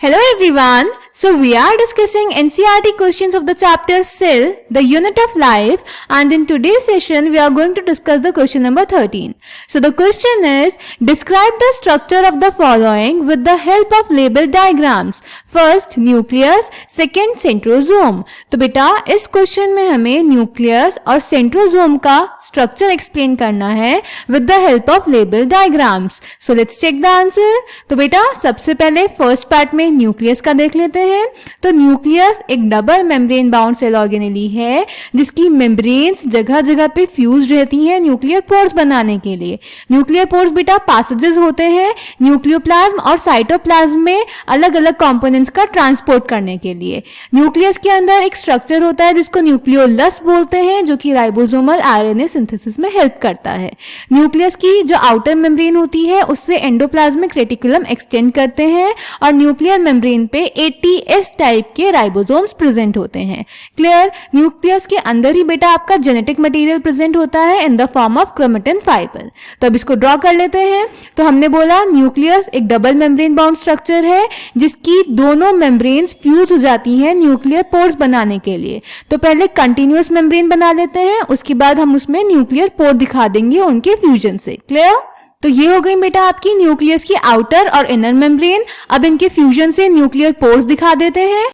Hello everyone. So we are discussing NCERT questions of the chapter Cell, the unit of life, and in today's session we are going to discuss the question number 13. So the question is, describe the structure of the following with the help of label diagrams. First nucleus, second centrosome. तो बेटा इस question में हमें nucleus और centrosome का structure explain करना है with the help of label diagrams. So let's check the answer. तो बेटा सबसे पहले फर्स्ट पार्ट में न्यूक्लियस का देख लेते हैं. तो न्यूक्लियस एक double membrane bound cell organelle है जिसकी मेम्ब्रेन्स जगह जगह पे फ्यूज रहती हैं न्यूक्लियर पोर्स बनाने के लिए. न्यूक्लियर पोर्स बेटा पैसेजेस होते हैं न्यूक्लियोप्लाज्म और साइटोप्लाज्म में अलग अलग कंपोनेंट्स का ट्रांसपोर्ट करने के लिए. न्यूक्लियस के अंदर एक स्ट्रक्चर होता है जिसको न्यूक्लियोलस बोलते हैं जो कि राइबोसोमल आरएनए सिंथेसिस में हेल्प करता है. न्यूक्लियस की जो आउटर मेम्ब्रेन होती है उससे एंडोप्लाज्मिक रेटिकुलम एक्सटेंड करते हैं और न्यूक्लियर मेम्ब्रेन पे एटीएस टाइप के राइबोसोम्स प्रेजेंट होते हैं. क्लियर. न्यूक्लियस के अंदर ही बेटा आपका जेनेटिक मटेरियल प्रेजेंट होता है in the form of chromatin fibre. तो अब इसको ड्रॉ कर लेते हैं. तो हमने बोला न्यूक्लियस एक डबल मेम्ब्रेन बाउंड स्ट्रक्चर है जिसकी दोनों मेम्ब्रेन्स फ्यूज हो जाती हैं न्यूक्लियर पोर्स बनाने के लिए. तो पहले कंटिन्यूअस मेम्ब्रेन बना लेते हैं, उसके बाद हम उसमें न्यूक्लियर पोर दिखा देंगे उनके फ्यूजन से. क्लियर. तो ये हो गई बेटा आपकी न्यूक्लियस की आउटर और इनर मेम्ब्रेन. अब इनके फ्यूजन से न्यूक्लियर पोर्स दिखा देते हैं.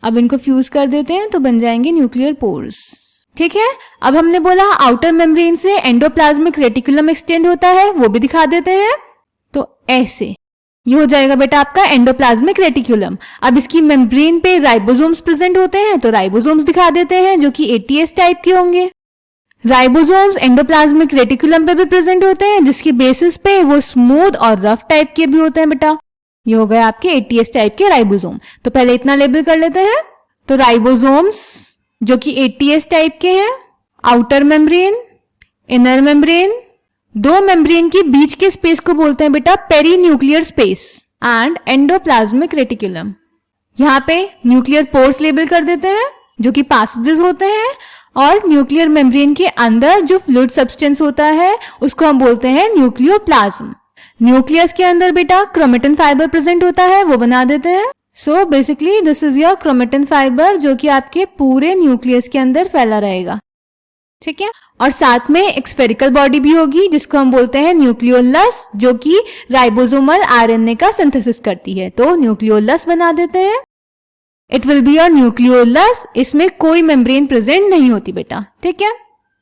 अब इनको फ्यूज कर देते हैं तो बन जाएंगे न्यूक्लियर पोर्स. ठीक है. अब हमने बोला आउटर मेम्ब्रेन से एंडोप्लाज्मिक रेटिकुलम एक्सटेंड होता है, वो भी दिखा देते हैं. तो ऐसे ये हो जाएगा बेटा आपका एंडोप्लाज्मिक रेटिकुलम. अब इसकी मेम्ब्रेन पे राइबोसोम्स प्रेजेंट होते हैं तो राइबोसोम्स दिखा देते हैं जो कि एटीएस टाइप के होंगे. राइबोसोम्स एंडोप्लाज्मिक रेटिकुलम पे भी प्रेजेंट होते हैं जिसकी बेसिस पे वो स्मूथ और रफ टाइप के भी होते हैं बेटा. ये हो गए आपके एटीएस टाइप के राइबोसोम. तो पहले इतना लेबल कर लेते हैं. तो राइबोसोम्स जो कि एटीएस टाइप के हैं, आउटर मेम्ब्रेन, इनर मेम्ब्रेन, दो मेम्ब्रेन के बीच के स्पेस को बोलते हैं बेटा perinuclear space and endoplasmic reticulum. यहाँ पे न्यूक्लियर पोर्स लेबल कर देते हैं जो कि पैसेजेस होते हैं और न्यूक्लियर मेम्ब्रेन के अंदर जो फ्लूइड सब्सटेंस होता है उसको हम बोलते हैं न्यूक्लियोप्लाज्म. न्यूक्लियस के अंदर बेटा क्रोमेटिन फाइबर प्रेजेंट होता है, वो बना देते हैं. So basically this is your chromatin fibre जो कि आपके पूरे न्यूक्लियस के अंदर फैला रहेगा. ठीक है. और साथ में एक स्फेरिकल बॉडी भी होगी जिसको हम बोलते हैं न्यूक्लियोलस जो कि राइबोसोमल आरएनए का सिंथेसिस करती है. तो न्यूक्लियोलस बना देते हैं. It will be your nucleolus. इसमें कोई मेम्ब्रेन प्रेजेंट नहीं होती बेटा. ठीक है.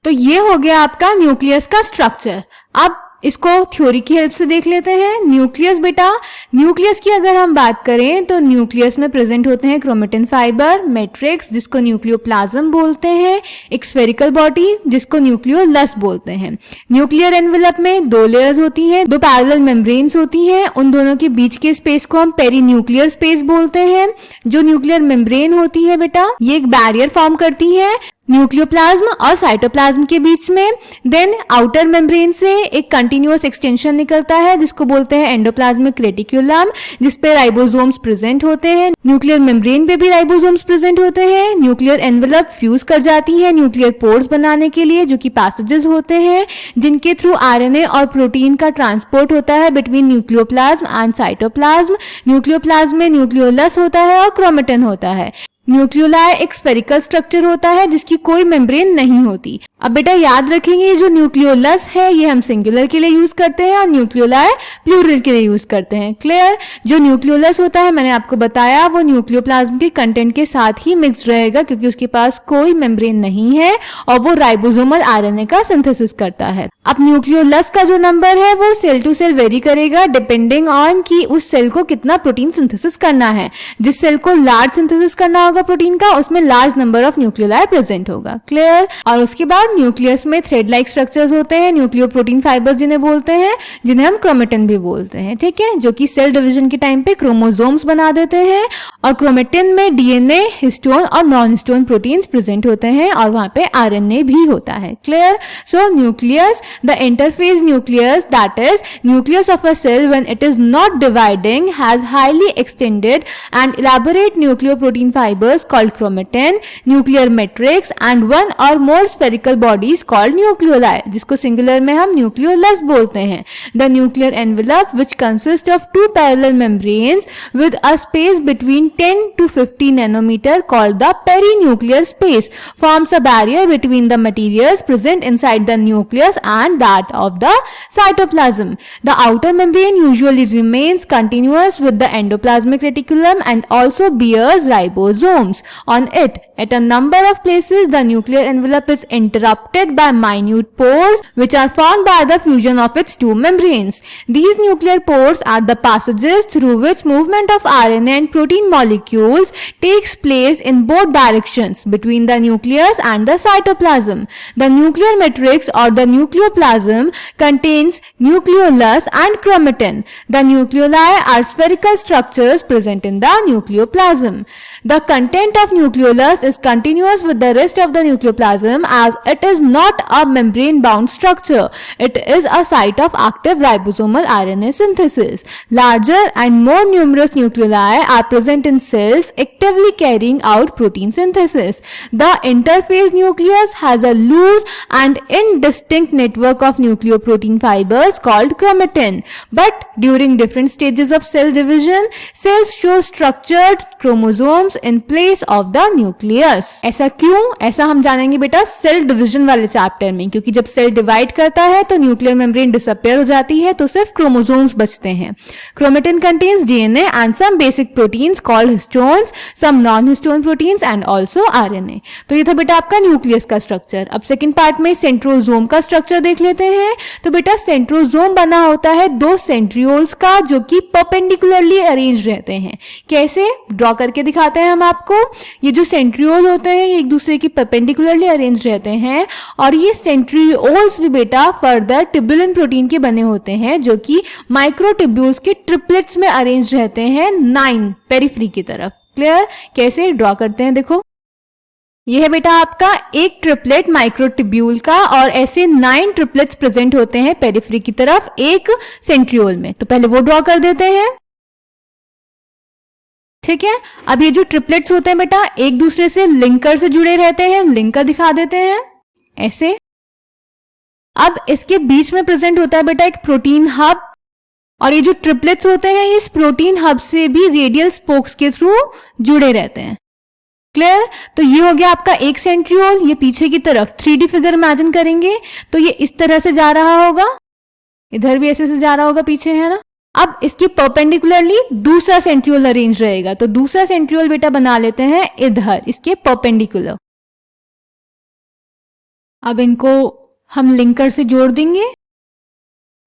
तो ये हो गया आपका न्यूक्लियस का स्ट्रक्चर. अब इसको थ्योरी की हेल्प से देख लेते हैं. न्यूक्लियस बेटा, न्यूक्लियस की अगर हम बात करें तो न्यूक्लियस में प्रेजेंट होते हैं क्रोमेटिन फाइबर, मैट्रिक्स जिसको न्यूक्लियोप्लाज्म बोलते हैं, एक स्फेरिकल बॉडी जिसको न्यूक्लियोलस बोलते हैं. न्यूक्लियर एनवेलप में दो लेयर्स होती हैं, दो पैरेलल मेम्ब्रेन्स होती हैं. उन दोनों के बीच के स्पेस को हम पेरीन्यूक्लियर स्पेस बोलते हैं. जो न्यूक्लियर मेम्ब्रेन होती है बेटा ये एक बैरियर फॉर्म करती है न्यूक्लियोप्लाज्म और साइटोप्लाज्म के बीच में. देन आउटर मेम्ब्रेन से एक कंटिन्यूअस एक्सटेंशन निकलता है जिसको बोलते हैं एंडोप्लाज्मिक रेटिकुलम जिसपे राइबोसोम्स प्रेजेंट होते हैं. न्यूक्लियर मेम्ब्रेन पे भी राइबोसोम्स प्रेजेंट होते हैं. न्यूक्लियर एनवेलप फ्यूज कर जाती है न्यूक्लियर पोर्स बनाने के लिए जो कि पैसेजेस होते हैं जिनके थ्रू आरएनए और प्रोटीन का ट्रांसपोर्ट होता है between nucleoplasm and cytoplasm. Nucleoplasm में न्यूक्लियोलस होता है और क्रोमेटिन होता है. न्यूक्लियोलाई एक स्फेरिकल स्ट्रक्चर होता है जिसकी कोई मेम्ब्रेन नहीं होती. अब बेटा याद रखेंगे जो न्यूक्लियोलस है ये हम सिंगुलर के लिए यूज करते हैं और न्यूक्लियोलाई प्लूरल के लिए यूज करते हैं. क्लियर. जो न्यूक्लियोलस होता है मैंने आपको बताया वो न्यूक्लियोप्लाज्म के कंटेंट के साथ ही मिक्स्ड रहेगा क्योंकि उसके पास कोई मेम्ब्रेन नहीं है और वो राइबोसोमल आरएनए का सिंथेसिस करता है. अब न्यूक्लियोलस का जो नंबर है वो सेल टू सेल वेरी करेगा डिपेंडिंग ऑन कि उस सेल को कितना प्रोटीन सिंथेसिस करना है. जिस सेल को लार्ज सिंथेसिस करना होगा प्रोटीन का उसमें large number of nucleoli present होगा. क्लियर. और उसके बाद न्यूक्लियस में थ्रेड लाइक स्ट्रक्चर्स होते हैं न्यूक्लियोप्रोटीन फाइबर्स जिन्हें बोलते हैं, जिन्हें हम क्रोमेटिन भी बोलते हैं. ठीक है. जो कि सेल डिवीजन के टाइम पे क्रोमोसोम्स बना देते हैं. और क्रोमेटिन में डीएनए, हिस्टोन और नॉन हिस्टोन प्रोटीन्स प्रेजेंट होते हैं और वहां पे आरएनए भी होता है. Clear. So nucleus, the interphase nucleus that is nucleus of a cell when it is not dividing has highly extended and elaborate nucleoprotein fibers fibers called chromatin, nuclear matrix and one or more spherical bodies called nucleoli, जिसको singular में हम nucleolus बोलते हैं. The nuclear envelope which consists of two parallel membranes with a space between 10 to 50 nanometer called the perinuclear space forms a barrier between the materials present inside the nucleus and that of the cytoplasm. The outer membrane usually remains continuous with the endoplasmic reticulum and also bears ribosomes on it. At a number of places, the nuclear envelope is interrupted by minute pores which are formed by the fusion of its two membranes. These nuclear pores are the passages through which movement of RNA and protein molecules takes place in both directions between the nucleus and the cytoplasm. The nuclear matrix or the nucleoplasm contains nucleolus and chromatin. The nucleoli are spherical structures present in the nucleoplasm. The content of nucleolus is continuous with the rest of the nucleoplasm as it is not a membrane bound structure. It is a site of active ribosomal RNA synthesis. Larger and more numerous nucleoli are present in cells actively carrying out protein synthesis. The interphase nucleus has a loose and indistinct network of nucleoprotein fibers called chromatin. But during different stages of cell division, cells show structured chromosomes in place of the nucleus. ऐसा क्यों? ऐसा हम जानेंगे बेटा cell division वाले chapter में, क्योंकि जब सेल डिवाइड करता है तो न्यूक्लियर मेम्ब्रेन डिसअपियर हो जाती है, तो सिर्फ क्रोमोसोम्स बचते हैं. Chromatin contains DNA and some basic proteins called histones, some non-histone proteins and also RNA. तो ये था बेटा आपका न्यूक्लियस का स्ट्रक्चर. अब सेकंड पार्ट में सेंट्रोजोम का स्ट्रक्चर देख लेते हैं. तो बेटा सेंट्रोजोम बना होता है दो सेंट्रियोल्स का जो कि परपेंडिकुलरली अरेंज रहते हैं. कैसे? ड्रॉ करके दिखाते हैं हम आपको. ये जो सेंट्रियोल होते हैं ये एक दूसरे की परपेंडिकुलरली अरेंज रहते हैं और ये सेंट्रियोल्स भी बेटा फर्दर ट्यूबुलिन प्रोटीन के बने होते हैं जो कि माइक्रोट्यूब्यूल्स के ट्रिपलेट्स में अरेंज रहते हैं 9 पेरिफेरी की तरफ. क्लियर? कैसे ड्रॉ करते हैं देखो. यह है बेटा आपका एक ट्रिपलेट माइक्रोट्यूब्यूल का और ऐसे 9 ट्रिपलेट्स प्रेजेंट होते हैं पेरिफेरी की तरफ एक सेंट्रियोल में. तो पहले वो ड्रॉ कर देते हैं. ठीक है. अब ये जो ट्रिपलेट्स होते हैं बेटा एक दूसरे से लिंकर से जुड़े रहते हैं. लिंकर दिखा देते हैं ऐसे. अब इसके बीच में प्रेजेंट होता है बेटा एक प्रोटीन हब और ये जो ट्रिपलेट्स होते हैं इस प्रोटीन हब से भी रेडियल स्पोक्स के थ्रू जुड़े रहते हैं. क्लियर? तो ये हो गया आपका एक सेंट्रियोल. ये पीछे की तरफ 3D फिगर इमेजिन करेंगे तो ये इस तरह से जा रहा होगा, इधर भी ऐसे से जा रहा होगा पीछे, है ना. अब इसके परपेंडिकुलरली दूसरा सेंट्रियोल अरेंज रहेगा. तो दूसरा सेंट्रियोल बेटा बना लेते हैं इधर इसके परपेंडिकुलर. अब इनको हम लिंकर से जोड़ देंगे.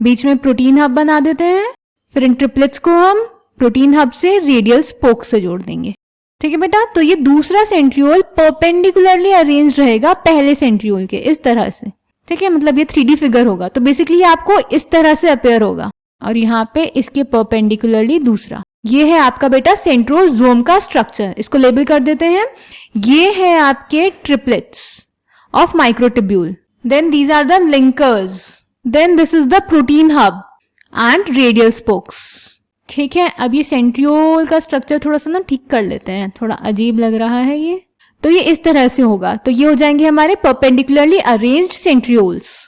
बीच में प्रोटीन हब बना देते हैं. फिर इन ट्रिपलेट्स को हम प्रोटीन हब से रेडियल स्पोक से जोड़ देंगे. ठीक है बेटा. तो ये दूसरा सेंट्रियोल परपेंडिकुलरली अरेंज रहेगा पहले सेंट्रियोल के इस तरह से. ठीक है. मतलब ये 3D फिगर होगा. तो बेसिकली आपको इस तरह से अपेयर होगा और यहाँ पे इसके परपेंडिकुलरली दूसरा. ये है आपका बेटा सेंट्रोजोम का स्ट्रक्चर. इसको लेबल कर देते हैं. ये है आपके triplets of microtubule. Then these are the linkers. Then this is the protein hub and radial spokes. ठीक है. अब ये सेंट्रियोल का स्ट्रक्चर थोड़ा सा ना ठीक कर लेते हैं, थोड़ा अजीब लग रहा है ये. तो ये इस तरह से होगा. तो ये हो जाएंगे हमारे परपेंडिकुलरली अरेंज्ड सेंट्रियोल्स.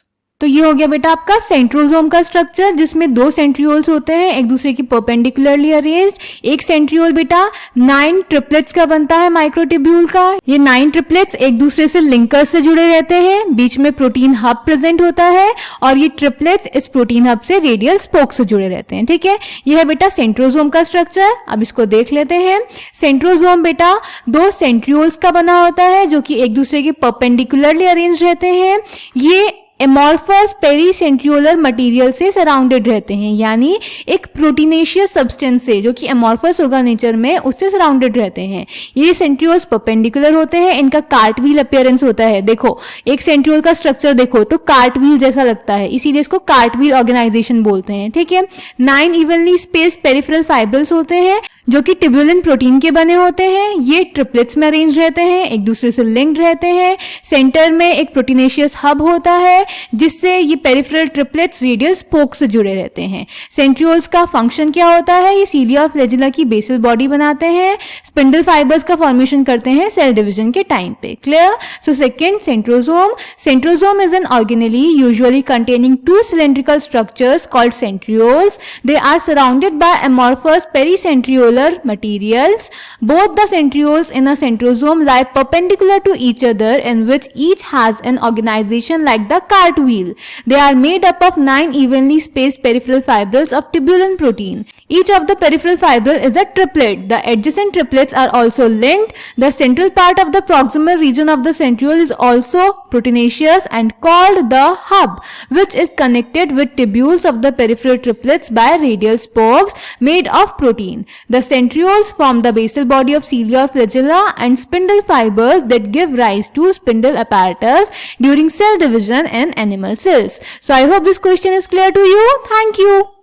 तो ये हो गया बेटा आपका सेंट्रोजोम का स्ट्रक्चर जिसमें 2 सेंट्रियोल्स होते हैं एक दूसरे की परपेंडिकुलरली अरेंज्ड. एक सेंट्रियोल बेटा 9 ट्रिपलेट्स का बनता है माइक्रोट्यूब्यूल का. ये 9 ट्रिपलेट्स एक दूसरे से लिंकर से जुड़े रहते हैं. बीच में प्रोटीन हब प्रेजेंट होता है और ये ट्रिपलेट्स इस प्रोटीन हब से रेडियल स्पोक से जुड़े रहते हैं. ठीक है. ये है बेटा सेंट्रोजोम का स्ट्रक्चर. अब इसको देख लेते हैं. सेंट्रोजोम बेटा 2 सेंट्रियोल्स का बना होता है जो कि एक दूसरे के परपेंडिकुलरली अरेंज रहते हैं. ये एमॉर्फस पेरीसेंट्रियोलर मटेरियल से सराउंडेड रहते हैं, यानी एक प्रोटीनेशियस सब्सटेंस से जो कि एमॉर्फस होगा नेचर में उससे सराउंडेड रहते हैं. ये सेंट्रियोल्स परपेंडिकुलर होते हैं. इनका कार्टव्हील अपीयरेंस होता है. देखो एक सेंट्रियोल का स्ट्रक्चर देखो तो कार्टव्हील जैसा लगता है, इसीलिए इसको कार्टव्हील ऑर्गेनाइजेशन बोलते हैं. ठीक है. 9 इवनली स्पेस्ड पेरिफेरल फाइब्रल्स होते हैं जो कि ट्यूबुलिन प्रोटीन के बने होते हैं। ये ट्रिपलेट्स में अरेंज रहते हैं, एक दूसरे से लिंक्ड रहते हैं। सेंटर में एक प्रोटीनेशियस हब होता है जिससे ये पेरिफेरल ट्रिपलेट्स रेडियल स्पोक से जुड़े रहते हैं। सेंट्रियोल्स का फंक्शन क्या होता है? ये सीलिया और फ्लैजिला की बेसल बॉडी बनाते हैं, स्पिंडल फाइबर्स का फॉर्मेशन करते हैं सेल डिवीजन के टाइम पे। Clear? So second, centrosome. Centrosome is an organelle usually containing two cylindrical structures called centrioles. They are surrounded by amorphous pericentriolar materials. Both the centrioles in a centrosome lie perpendicular to each other, in which each has an organization like the cartwheel. They are made up of 9 evenly spaced peripheral fibrils of tubulin protein. Each of the peripheral fibril is a triplet. The adjacent triplets are also linked. The central part of the proximal region of the centriole is also proteinaceous and called the hub, which is connected with tubules of the peripheral triplets by radial spokes made of protein. The centrioles form the basal body of cilia or flagella and spindle fibers that give rise to spindle apparatus during cell division in animal cells. So I hope this question is clear to you. Thank you.